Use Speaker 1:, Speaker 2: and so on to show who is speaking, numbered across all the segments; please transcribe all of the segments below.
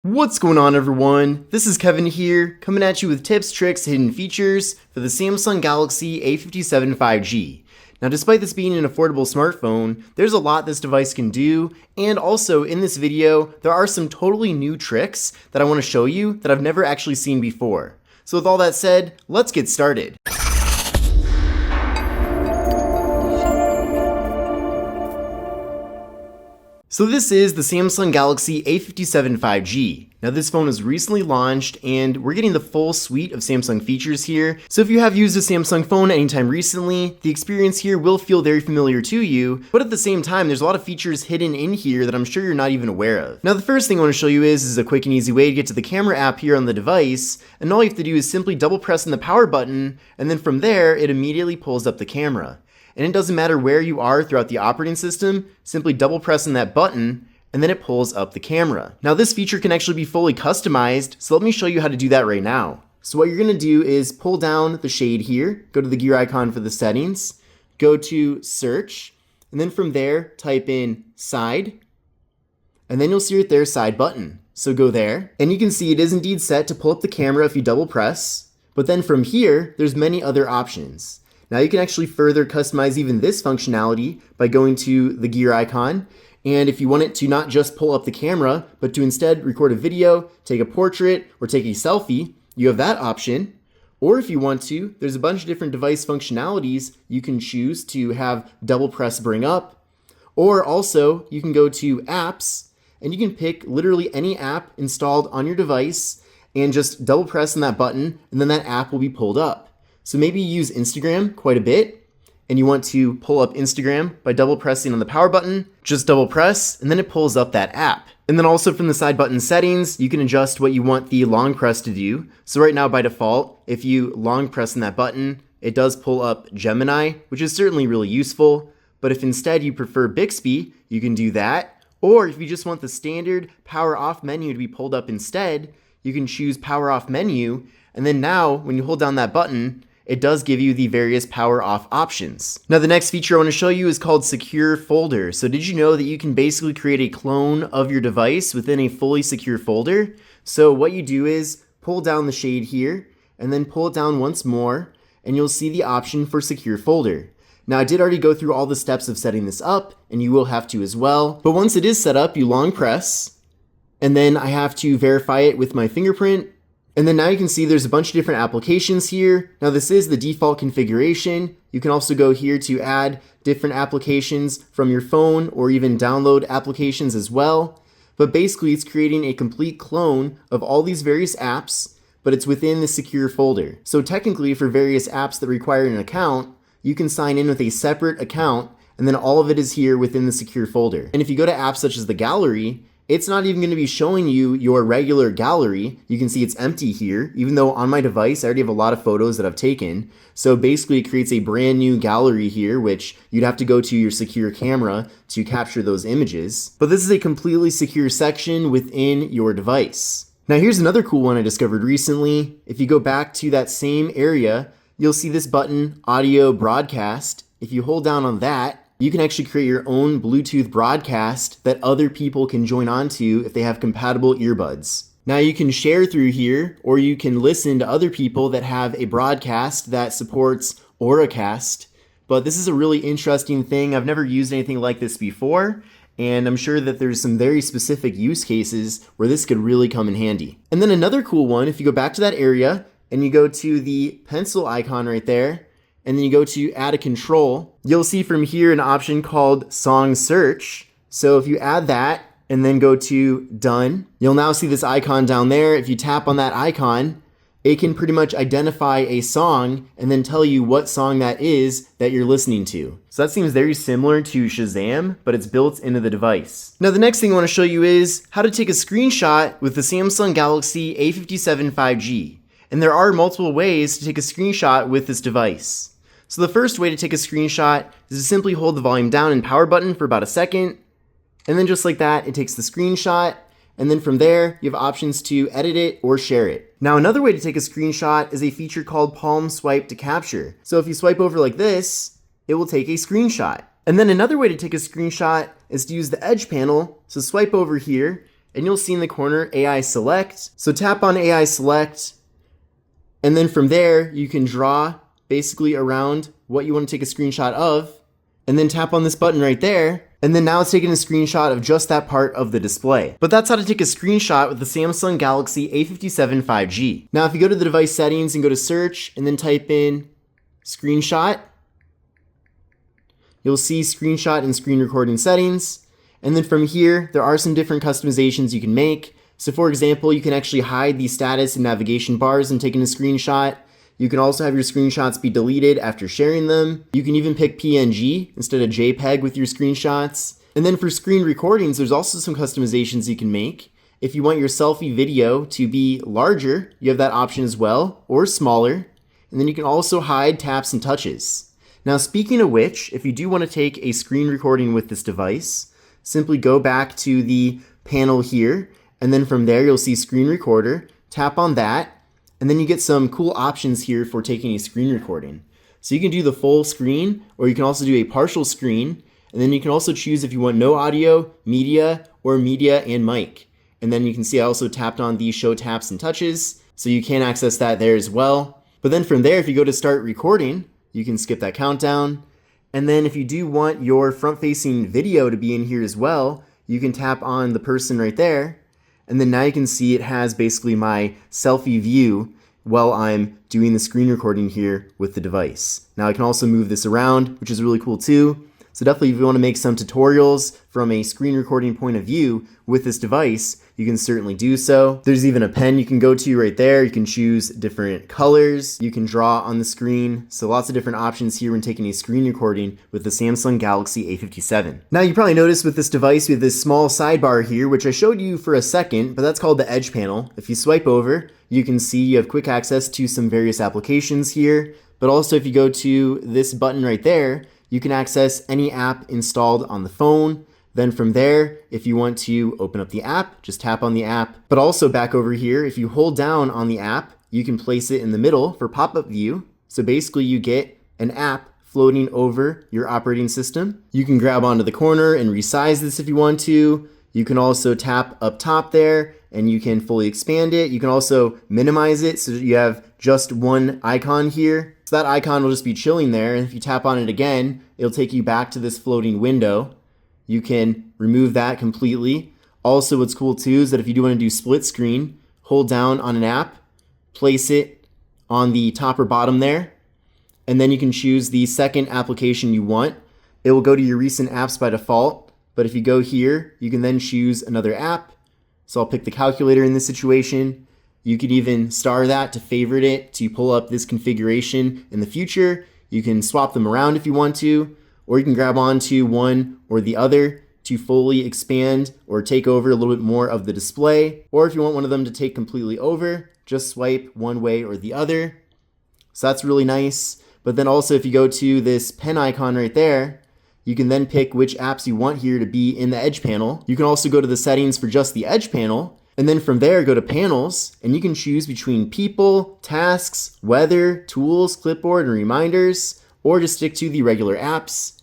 Speaker 1: What's going on, everyone? This is Kevin here, coming at you with tips, tricks, hidden features for the Samsung Galaxy A57 5G. Now, despite this being an affordable smartphone, there's a lot this device can do, and also in this video, there are some totally new tricks that I want to show you that I've never actually seen before. So with all that said, let's get started. So this is the Samsung Galaxy A57 5G. Now this phone was recently launched and we're getting the full suite of Samsung features here. So if you have used a Samsung phone anytime recently, the experience here will feel very familiar to you, but at the same time, there's a lot of features hidden in here that I'm sure you're not even aware of. Now the first thing I want to show you is a quick and easy way to get to the camera app here on the device, and all you have to do is simply double press on the power button, and then from there, it immediately pulls up the camera. And it doesn't matter where you are throughout the operating system, simply double press on that button and then it pulls up the camera. Now this feature can actually be fully customized, so let me show you how to do that right now. So what you're gonna do is pull down the shade here, go to the gear icon for the settings, go to search, and then from there type in side, and then you'll see right there side button. So go there, and you can see it is indeed set to pull up the camera if you double press, but then from here, there's many other options. Now you can actually further customize even this functionality by going to the gear icon, and if you want it to not just pull up the camera, but to instead record a video, take a portrait, or take a selfie, you have that option. Or if you want to, there's a bunch of different device functionalities you can choose to have double press bring up, or also you can go to apps, and you can pick literally any app installed on your device, and just double press on that button, and then that app will be pulled up. So maybe you use Instagram quite a bit and you want to pull up Instagram by double pressing on the power button, just double press and then it pulls up that app. And then also from the side button settings, you can adjust what you want the long press to do. So right now by default, if you long press on that button, it does pull up Gemini, which is certainly really useful. But if instead you prefer Bixby, you can do that. Or if you just want the standard power off menu to be pulled up instead, you can choose power off menu. And then now when you hold down that button, it does give you the various power off options. Now the next feature I want to show you is called Secure Folder. So did you know that you can basically create a clone of your device within a fully secure folder? So what you do is pull down the shade here and then pull it down once more and you'll see the option for Secure Folder. Now I did already go through all the steps of setting this up and you will have to as well. But once it is set up, you long press and then I have to verify it with my fingerprint. And then now you can see there's a bunch of different applications here. Now this is the default configuration. You can also go here to add different applications from your phone or even download applications as well. But basically it's creating a complete clone of all these various apps, but it's within the secure folder. So technically for various apps that require an account, you can sign in with a separate account and then all of it is here within the secure folder. And if you go to apps such as the gallery, it's not even going to be showing you your regular gallery. You can see it's empty here, even though on my device I already have a lot of photos that I've taken. So basically it creates a brand new gallery here, which you'd have to go to your secure camera to capture those images. But this is a completely secure section within your device. Now here's another cool one I discovered recently. If you go back to that same area, you'll see this button, Audio Broadcast. If you hold down on that, you can actually create your own Bluetooth broadcast that other people can join onto if they have compatible earbuds. Now you can share through here, or you can listen to other people that have a broadcast that supports Auracast. But this is a really interesting thing. I've never used anything like this before, and I'm sure that there's some very specific use cases where this could really come in handy. And then another cool one, if you go back to that area and you go to the pencil icon right there, and then you go to add a control, you'll see from here an option called song search. So if you add that and then go to done, you'll now see this icon down there. If you tap on that icon, it can pretty much identify a song and then tell you what song that is that you're listening to. So that seems very similar to Shazam, but it's built into the device. Now the next thing I want to show you is how to take a screenshot with the Samsung Galaxy A57 5G. And there are multiple ways to take a screenshot with this device. So the first way to take a screenshot is to simply hold the volume down and power button for about a second. And then just like that, it takes the screenshot. And then from there, you have options to edit it or share it. Now another way to take a screenshot is a feature called palm swipe to capture. So if you swipe over like this, it will take a screenshot. And then another way to take a screenshot is to use the edge panel. So swipe over here and you'll see in the corner AI select. So tap on AI select, and then from there you can draw basically around what you want to take a screenshot of, and then tap on this button right there, and then now it's taking a screenshot of just that part of the display. But that's how to take a screenshot with the Samsung Galaxy A57 5G. Now if you go to the device settings and go to search and then type in screenshot, you'll see screenshot and screen recording settings. And then from here, there are some different customizations you can make. So for example, you can actually hide the status and navigation bars when taking a screenshot. You can also have your screenshots be deleted after sharing them. You can even pick PNG instead of JPEG with your screenshots. And then for screen recordings, there's also some customizations you can make. If you want your selfie video to be larger, you have that option as well, or smaller. And then you can also hide taps and touches. Now speaking of which, if you do want to take a screen recording with this device, simply go back to the panel here, and then from there you'll see screen recorder, tap on that, and then you get some cool options here for taking a screen recording. So you can do the full screen, or you can also do a partial screen, and then you can also choose if you want no audio, media, or media and mic. And then you can see I also tapped on the show taps and touches, so you can access that there as well. But then from there, if you go to start recording, you can skip that countdown. And then if you do want your front-facing video to be in here as well, you can tap on the person right there. And then now you can see it has basically my selfie view while I'm doing the screen recording here with the device. Now I can also move this around, which is really cool too. So definitely if you want to make some tutorials from a screen recording point of view with this device, you can certainly do so. There's even a pen you can go to right there. You can choose different colors. You can draw on the screen. So lots of different options here when taking a screen recording with the Samsung Galaxy A57. Now you probably noticed with this device we have this small sidebar here, which I showed you for a second, but that's called the Edge panel. If you swipe over, you can see you have quick access to some various applications here, but also if you go to this button right there, you can access any app installed on the phone. Then from there, if you want to open up the app, just tap on the app. But also back over here, if you hold down on the app, you can place it in the middle for pop-up view. So basically you get an app floating over your operating system. You can grab onto the corner and resize this if you want to. You can also tap up top there and you can fully expand it. You can also minimize it so that you have just one icon here. So that icon will just be chilling there, and if you tap on it again, it'll take you back to this floating window. You can remove that completely. Also, what's cool too is that if you do want to do split screen, hold down on an app, place it on the top or bottom there, and then you can choose the second application you want. It will go to your recent apps by default, but if you go here, you can then choose another app. So I'll pick the calculator in this situation. You could even star that to favorite it to pull up this configuration in the future. You can swap them around if you want to, or you can grab onto one or the other to fully expand or take over a little bit more of the display. Or if you want one of them to take completely over, just swipe one way or the other. So that's really nice. But then also if you go to this pen icon right there, you can then pick which apps you want here to be in the Edge panel. You can also go to the settings for just the Edge panel. And then from there, go to panels, and you can choose between people, tasks, weather, tools, clipboard, and reminders, or just stick to the regular apps.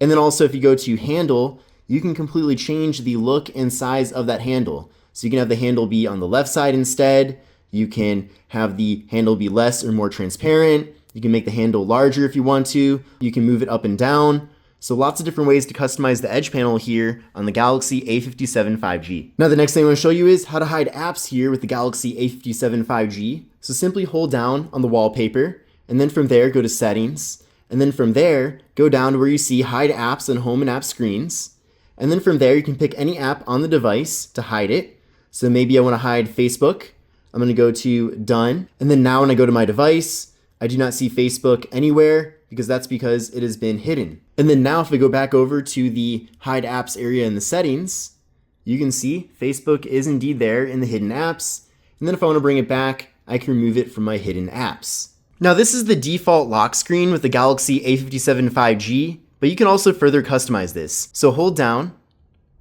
Speaker 1: And then also if you go to handle, you can completely change the look and size of that handle. So you can have the handle be on the left side instead. You can have the handle be less or more transparent. You can make the handle larger if you want to. You can move it up and down. So lots of different ways to customize the Edge panel here on the Galaxy A57 5G. Now the next thing I want to show you is how to hide apps here with the Galaxy A57 5G. So simply hold down on the wallpaper, and then from there go to settings, and then from there go down to where you see hide apps and home and app screens. And then from there you can pick any app on the device to hide it. So maybe I want to hide Facebook. I'm going to go to done, and then now when I go to my device, I do not see Facebook anywhere because that's because it has been hidden. And then now if I go back over to the hide apps area in the settings, you can see Facebook is indeed there in the hidden apps. And then if I want to bring it back, I can remove it from my hidden apps. Now this is the default lock screen with the Galaxy A57 5G, but you can also further customize this. So hold down,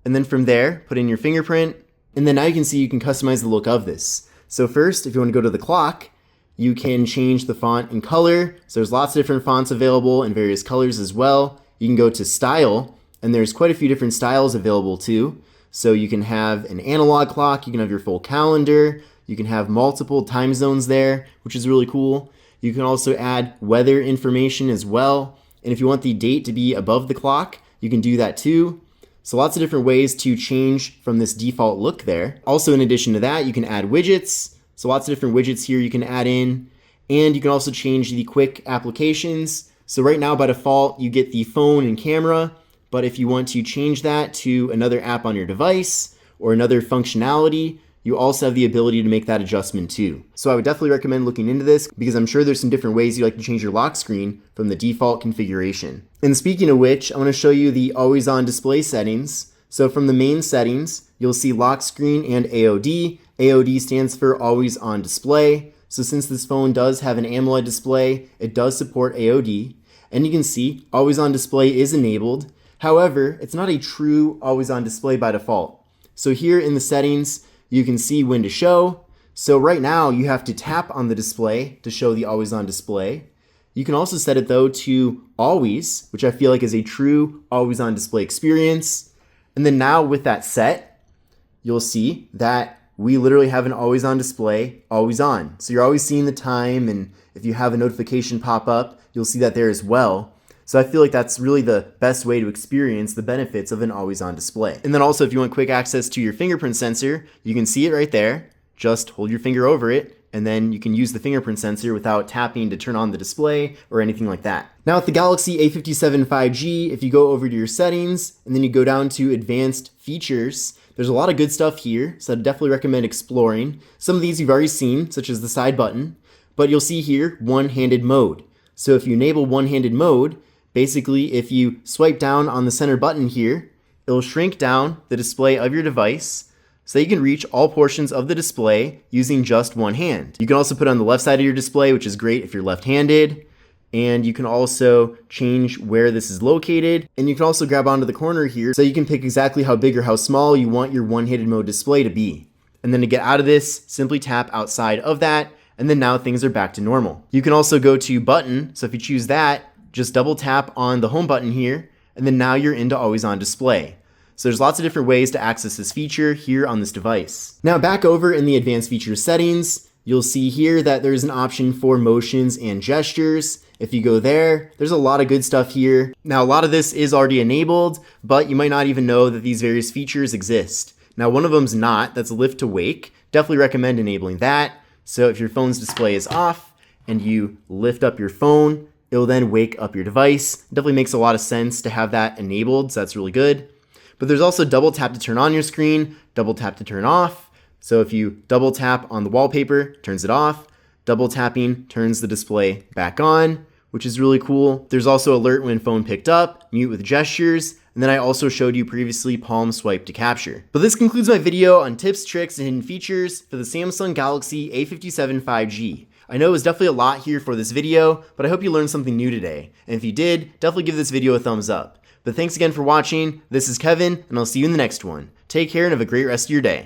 Speaker 1: and then from there, put in your fingerprint, and then now you can see you can customize the look of this. So first, if you want to go to the clock, you can change the font and color. So there's lots of different fonts available in various colors as well. You can go to style, and there's quite a few different styles available too. So you can have an analog clock, you can have your full calendar, you can have multiple time zones there, which is really cool. You can also add weather information as well. And if you want the date to be above the clock, you can do that too. So lots of different ways to change from this default look there. Also, in addition to that, you can add widgets. So lots of different widgets here you can add in. And you can also change the quick applications. So right now, by default, you get the phone and camera. But if you want to change that to another app on your device or another functionality, you also have the ability to make that adjustment too. So I would definitely recommend looking into this because I'm sure there's some different ways you like to change your lock screen from the default configuration. And speaking of which, I want to show you the always on display settings. So from the main settings, you'll see lock screen and AOD. AOD stands for always on display. So since this phone does have an AMOLED display, it does support AOD. And you can see always on display is enabled. However, it's not a true always on display by default. So here in the settings, you can see when to show. So right now you have to tap on the display to show the always on display. You can also set it though to always, which I feel like is a true always on display experience. And then now with that set, you'll see that we literally have an always on display, always on. So you're always seeing the time, and if you have a notification pop up, you'll see that there as well. So I feel like that's really the best way to experience the benefits of an always on display. And then also if you want quick access to your fingerprint sensor, you can see it right there. Just hold your finger over it, and then you can use the fingerprint sensor without tapping to turn on the display or anything like that. Now with the Galaxy A57 5G, if you go over to your settings and then you go down to advanced features, there's a lot of good stuff here, so I'd definitely recommend exploring. Some of these you've already seen, such as the side button, but you'll see here one-handed mode. So if you enable one-handed mode, basically, if you swipe down on the center button here, it'll shrink down the display of your device so you can reach all portions of the display using just one hand. You can also put it on the left side of your display, which is great if you're left-handed. And you can also change where this is located. And you can also grab onto the corner here so you can pick exactly how big or how small you want your one-handed mode display to be. And then to get out of this, simply tap outside of that, and then now things are back to normal. You can also go to button, so if you choose that, just double tap on the home button here, and then now you're into always on display. So there's lots of different ways to access this feature here on this device. Now back over in the advanced features settings, you'll see here that there's an option for motions and gestures. If you go there, there's a lot of good stuff here. Now a lot of this is already enabled, but you might not even know that these various features exist. Now one of them's not, that's lift to wake. Definitely recommend enabling that. So if your phone's display is off and you lift up your phone, it'll then wake up your device. It definitely makes a lot of sense to have that enabled, so that's really good. But there's also double tap to turn on your screen, double tap to turn off. So if you double tap on the wallpaper, turns it off. Double tapping turns the display back on, which is really cool. There's also alert when phone picked up, mute with gestures, and then I also showed you previously palm swipe to capture. But this concludes my video on tips, tricks, and hidden features for the Samsung Galaxy A57 5G. I know it was definitely a lot here for this video, but I hope you learned something new today. And if you did, definitely give this video a thumbs up. But thanks again for watching. This is Kevin, and I'll see you in the next one. Take care and have a great rest of your day.